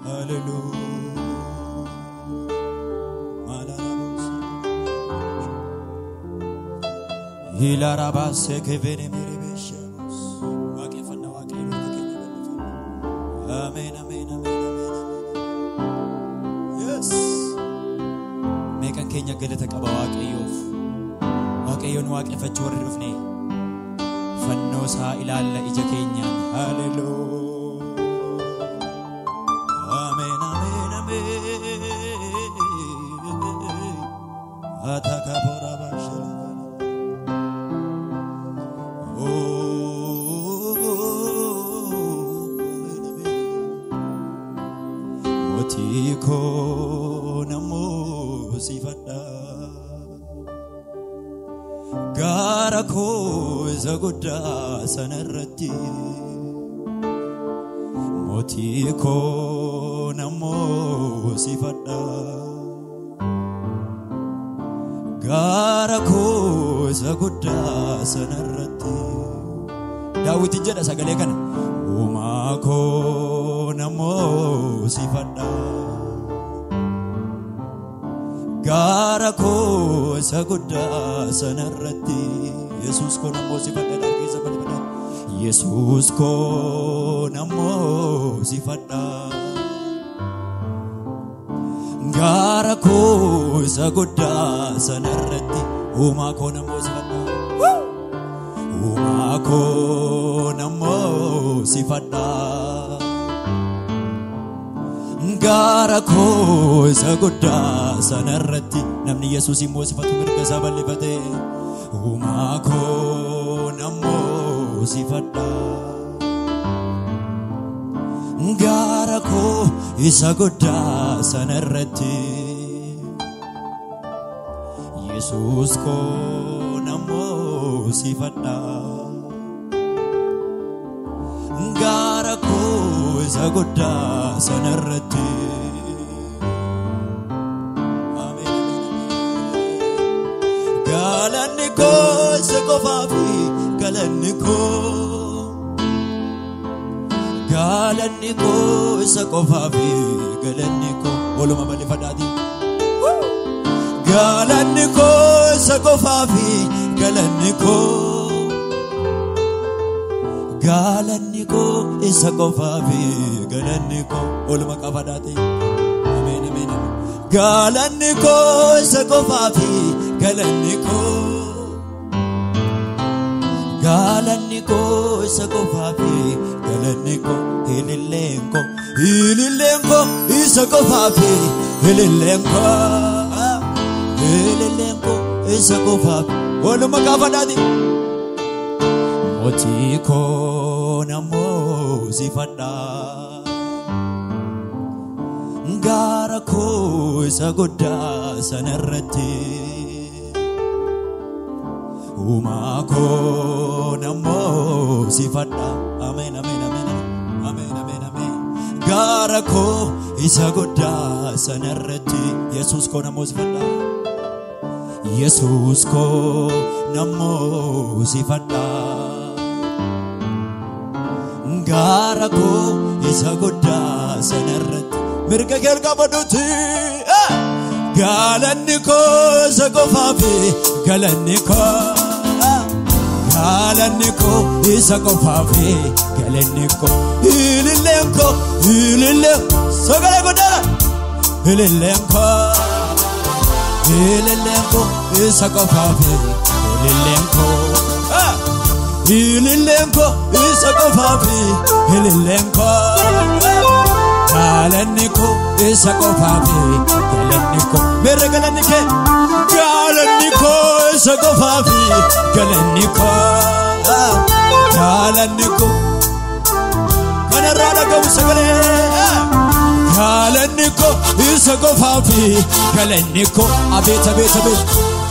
Hallelujah. Hilarabase kevene merebeshamos. Wake fana wake lukenya balifana. Amen, amen, amen, amen, amen. Yes. Mekan kenya galata qaba waaqayyoof. Waaqayyoon waaqeffachuu warri dhufne. Fannoo isaa ilaalla ija keenyaan. Hallelujah. Amen, amen, amen. Atakabora bashela. Tiko namo sifada gara ko zaguda sanarati motiko namo sifada gara ko zaguda sanarati Dawit jada sagale kana umako namo sifada gara ko saguda sanarati Yesus ko namo sifada dargisa balibada Yesus ko namo sifada gara ko saguda sanarati umako namo sifada umako namo sifada gara ko saguda sanarati namni Yesus immoo sifatu mirga isaa bal'ifate umako namo sifada gara ko saguda sanarati Yesus ko namo sifada gara ko saguda sanarati Amen, galani ko sagofafi galani ko sagofafi galani ko oluma balifadati galani ko sagofafi galani ko isa kofafi galani ko oluma kafadati amen amen galani ko isa kofafi galani ko isa kofafi galani ko hililenko isa kofafi hililenko isa kofafi oluma kafadati Otiko namo sifada gara ko saguda sanarati umako namo sifada amen amen amen amen amen amen gara ko saguda sanarati Yesus ko namo sifada Yesus ko namo sifada gara ko saguda sanarati mirga kelka baduti galani ko sagofafi galani ko sagofafi galani ko ililenko sagale godara ililenko sagofafi ililenko sagofafi ililenko galaniko sagofafi galaniko mere galanike galaniko sagofafi galaniko kana rada go sagale galaniko sagofafi galaniko abeta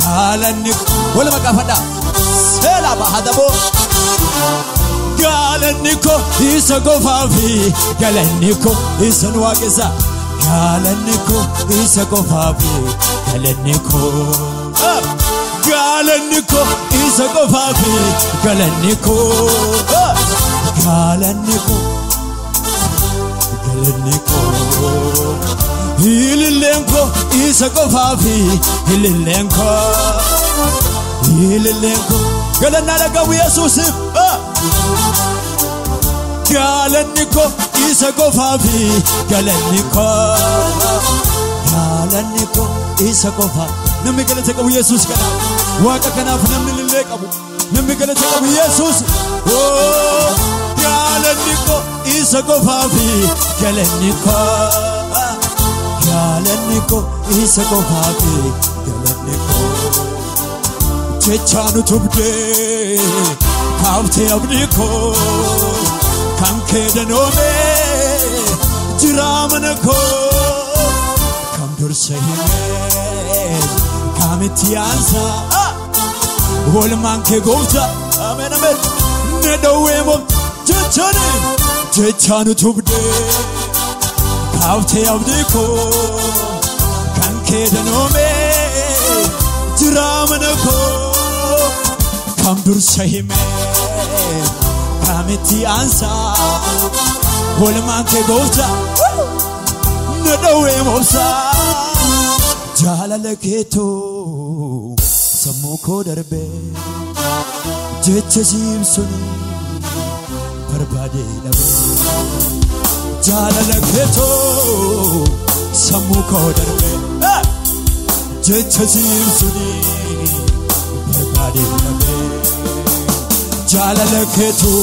galaniko wala makafada sela bahadabo galaniko sagofafi galaniko sanwageza galaniko sagofafi galaniko galaniko sagofafi galaniko galaniko isa qofaafi ilillenko galanna dhagahu Yesuusif galanni ko isa qofaafi galanni ko isa qofa namni galata qabu Yesuus kana waaqa kanaaf namni lillee qabu namni galata qabu Yesuus galanni ko isa qofaafi galanni ko isa qofaafi galanni ko jechaanu tubdee kaaftee abdii ko kan kee danoomee jiraamana ko kam dursa himee kamitti yaansa oolmaan kee goofta ameen ameen ne dhowwee jechaanu tubdee kaaftee abdii ko kan kee danoomee jiraamana ko kam dursa himee kamitti yaansa oolmaan kee goofta ne dhowwee mobsa jaalala keeto sammuu koo darbee jecha siibsuni barbaade dhabee jaalala keeto sammuu koo darbee jecha siibsuni barbaade dhabee jaalala keeto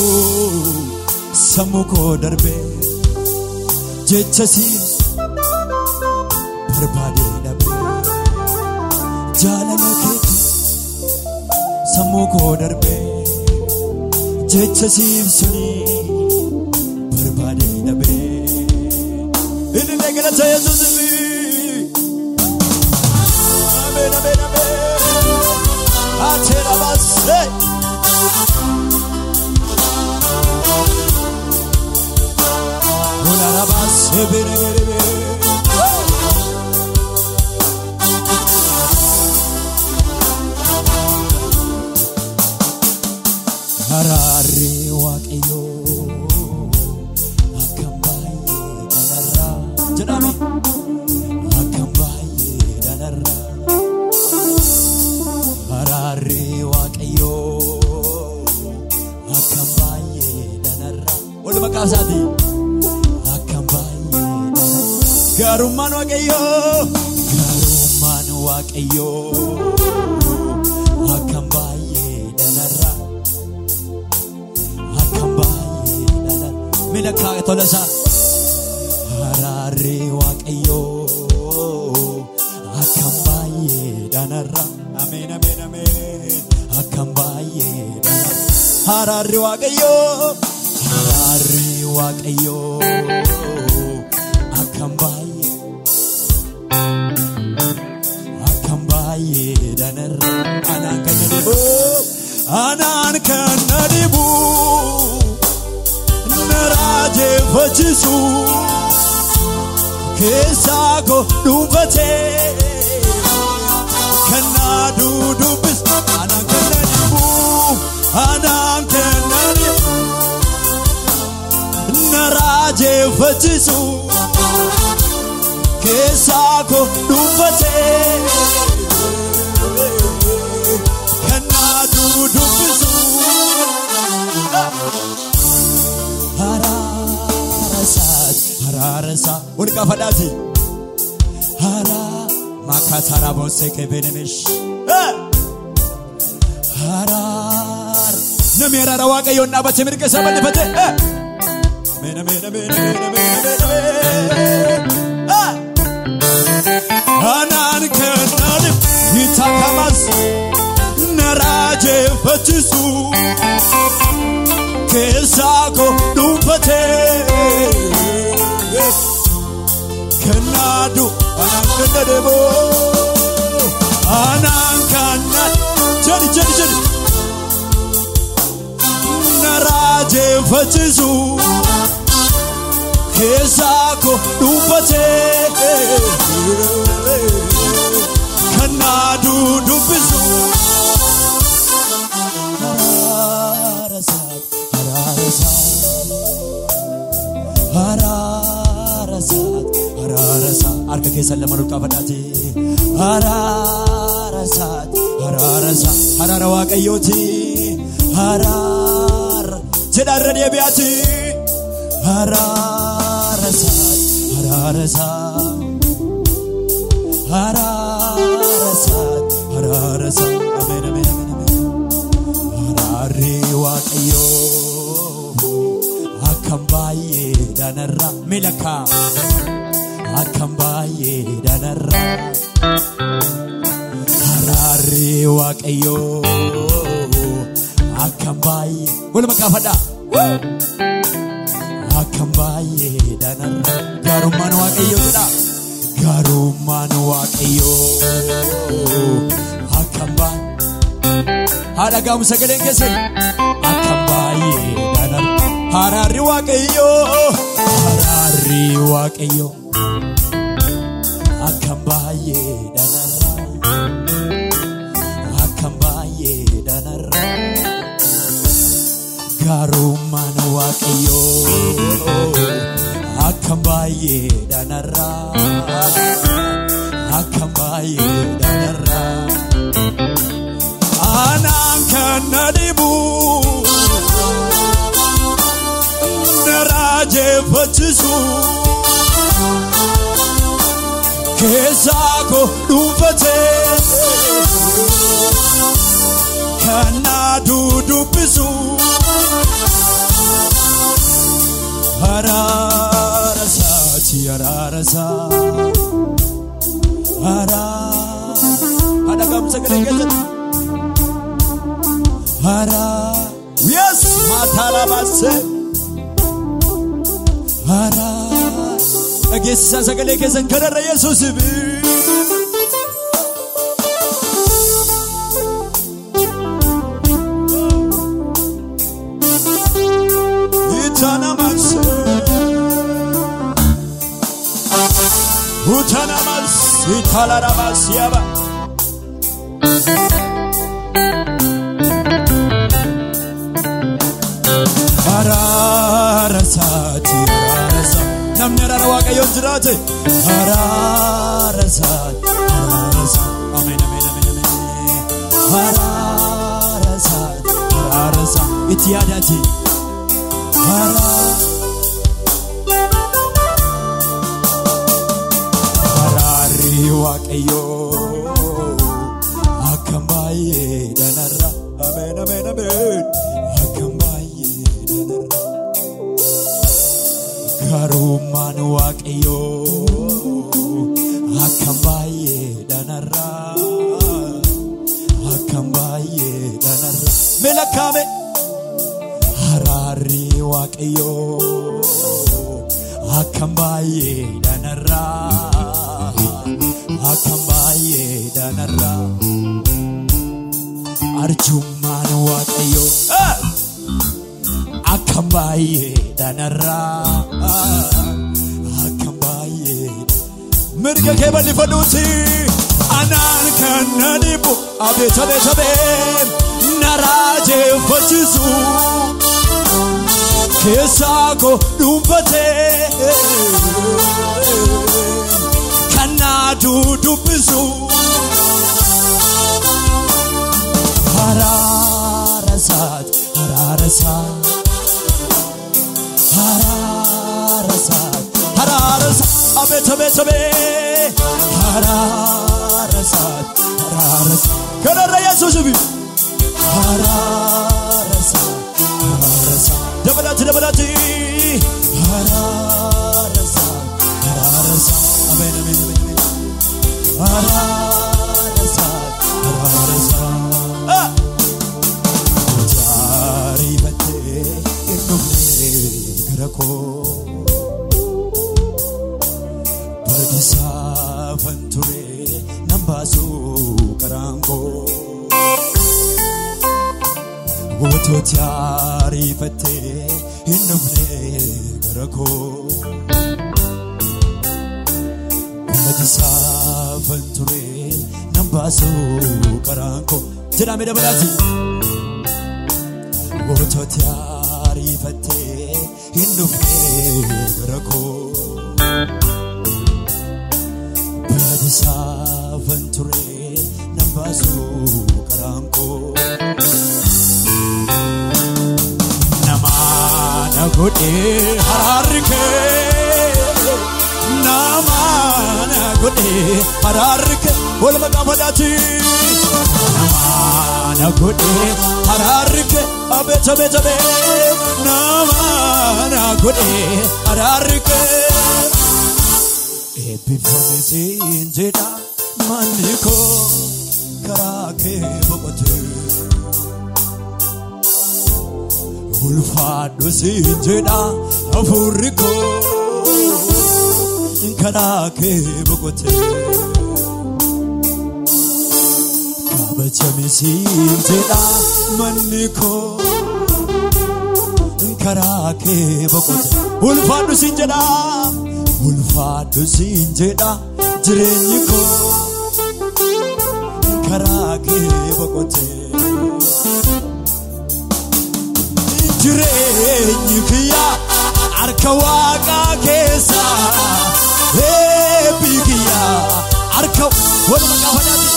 sammuu koo darbee jecha siibsuni barbaade dhabee jaalala keeto sammuu koo darbee jecha siibsuni barbaade dhabee illee galata Yesuusifi ameen ameen ameen ateera baasee olara baasee bere Harare waaqayyo akkam baay'ee danarra jedhame akkam baay'ee danarra Harare waaqayyo akkam baay'ee danarra wal maqaasaati akkam baay'ee danarra garummaan waaqayyo akkam baay'ee danarra Milaka tolasa harare waaqayyo akkam baay'ee danarra amen amen amen akkam baay'ee danarra harare waaqayyo akkam baay'ee danarra anaan kan nadibu Naraje fachisu kesako dumbate kana dudubis anankanani naraje fachisu kesako dumbate kana dudubis hararasa ulka fadati hara makatara boseke benemesh harar namera rawaqa yonna bache mirke sabane fate mena anan kanal hitakamas naraje fachisu kesako dumpate kanadu anankanadebo anankanad jadi naraje fachisu kesako dumpate kanadu dumpisu hararasat hararasa arka keessa lama qafadhaati hararasa hararasa harara waaqayyooti harar jedharra deebi'aati hararasa hararasa hararasa hararasa amen amen amen hararri waaqayyo akambaye danarra milaka akambaye danarra hararri waaqayyo akambaye wala makafada akambaye danarra garuman waaqayyo jira garuman waaqayyo akambaye haragam sagalen kesen akambaye danarra hararri waaqayyo akambaye danarra garuman waaqayyo akambaye danarra anan kanadibu naraje fachisu kesako dumfate kanadu dubisu hararasa hararasa hara hadagam sagale kesan hara yes matala basse hara agesa sagale kesan karara yesus bi utanamas italaramas yaba hararasa hararasa namnara waaqayyo jirate hararasa hararasa amen amen amen amen hararasa hararasa itiyadati waaqayyo akambaye danarra amen amen amen akambaye danarra garuman waaqayyo akambaye danarra melakame hararri waaqayyo akambaye danarra akambaye danarra arjuman waaqayyo akambaye danarra akambaye mirga kebali faduti anan kanadibu abeta betabe naraje fachisu kesako dumpate kanadu dubisu hararasa hararasa hararasa hararasa abeta betabe hararasa hararasa karara yesus bi hararasa hararasa dabalati hararasa hararasa amen amen amen hararasa hararasa jari bate enumne garako badisa fanture nambasu karango woto jari bate enumne garako badisa fanture nambasu karango jedame dabalati woto jari bate enumne garako Aventure Nambasu Karanko Namana Gode Hararike Namana Gode Hararike Olma Kapadati Namana Gode Hararike Abeta Beta Be Namana Gode Hararike Epifamisi Injeda Maniko Karake Bogote Ulfado Sinjeda Afuriko Karake Bogote Kabachamisi Injeda Maniko Karake Bogote Ulfado Sinjeda Ulfado Sinjeda Jirenyiko Karake Bogote Jirenyikya Arkawaga Kesa Bigiya Arkaw Wala Kapadati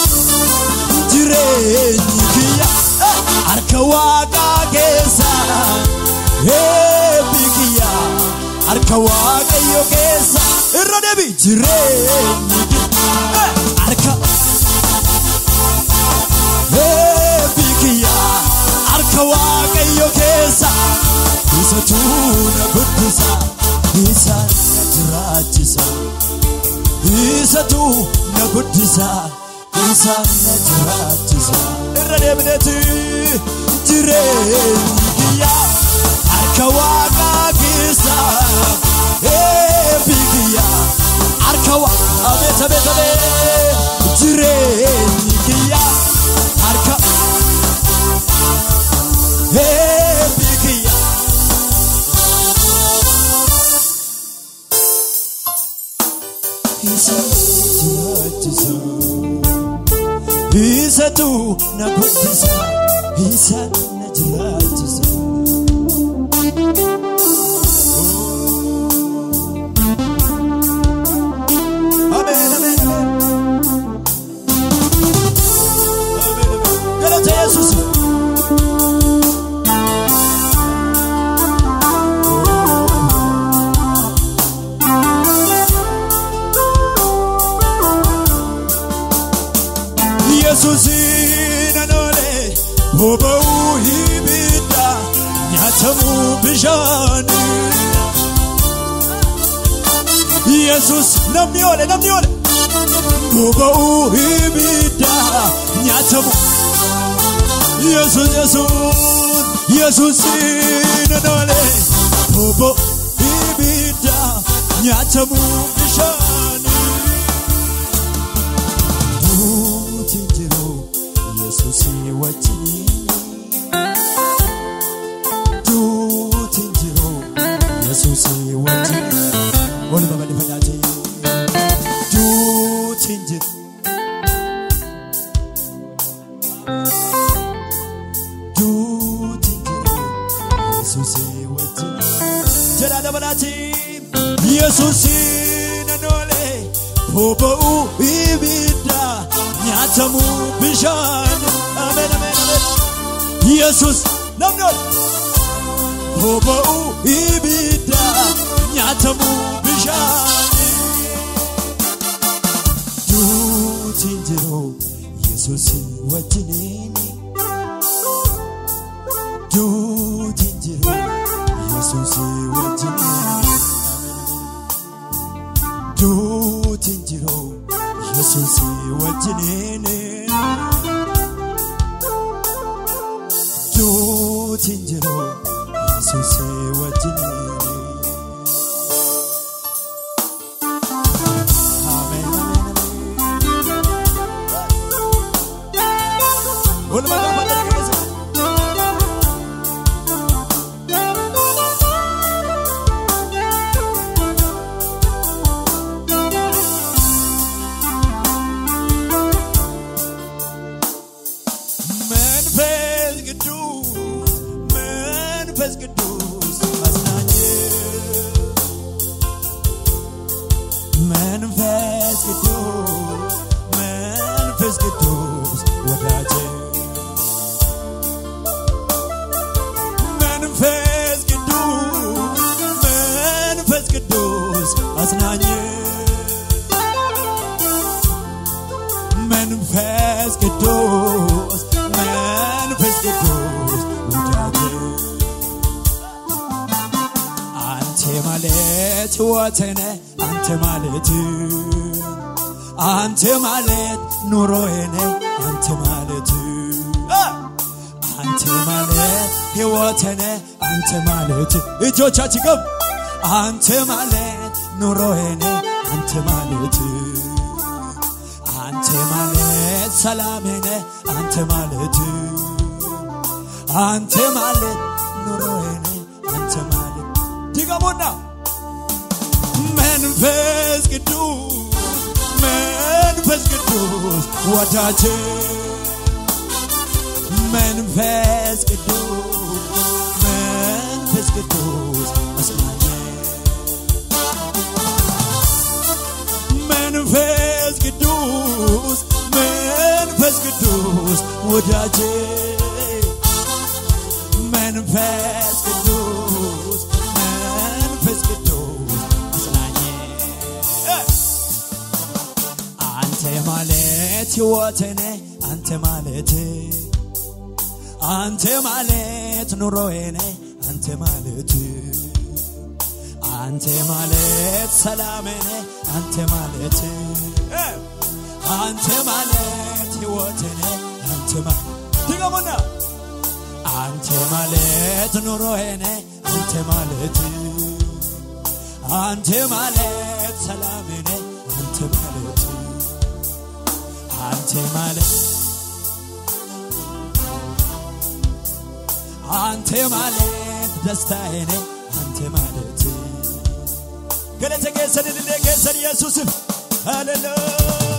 Jirenyikya Arkawaga Kesa Bigiya Arkawaga Yokesa Irradebi Jirenyikya Arka Bigiya Arkawaga Yokesa Isatuna Gudisa Isa Najratisa Isatuna Gudisa Isa Najratisa Irradebineti Jirenyikya Arkawaga Kesa Bigiya Arkawa Abeta Beta Be Jirenyikya Arka Bigiya Isa tu na gudisa Isa na jiratisa Amen, amen, amen. Amen, amen. Galata Jesus. Jesus inanole Bobo hibida Nyatamu bijani Jesus namniole Bobo hibida Nyatamu Jesus inanole Bobo hibida Nyatamu bijani Tinjiro Jesus wachini Tu tinjiro Jesus wachini Ole baba ni fadaji Tu tinjiro Jesus wachini Jada da badati Jesus nanole Bobo ibida Nyatamu bijani Amen, amen, amen Jesus namnol Bobo ibida Nyatamu bijani Tu tinjiro Jesus wajinini Tu tinjiro Jesus wajinini Tu tinjiro Jesus wajinini Tu tinjiro Jesus wajinini Amen, amen, amen Ulma kapadati kesa Manifest Kedus Asnanye Manifest Kedus ቅዱስ ወዳጄ መንፈስ ቅዱስ አጽናኝ መንፈስ ቅዱስ ወዳጄ አንተ ማለት ወተነ አንተ ማለት ኑሮዬ አንተ ማለት ሕይወቴ አንተ ማለት እጆቻችን ገብ አንተ ማለት ኑሮዬ አንተ ማለት ሰላሜ አንተ ማለት ኑሮዬ አንተ ማለት ድገሙና መንፈስ ቅዱስ ወዳጄ መንፈስ ቅዱስ አጽናኝ መንፈስ ቅዱስ ወዳጄ መንፈስ ቅዱስ አጽናኝ አንተ ማለት ሕይወቴ አንተ ማለት ኑሮዬ አንተ ማለት ሰላሜ አንተ ማለት ሕይወቴ አንተ ማለት ድገሙና አንተ ማለት ኑሮዬ አንተ ማለት ሰላሜ አንተ ማለት ደስታዬ አንተ ማለት ገለተ ከሰን ኢየሱስ ሃሌሉያ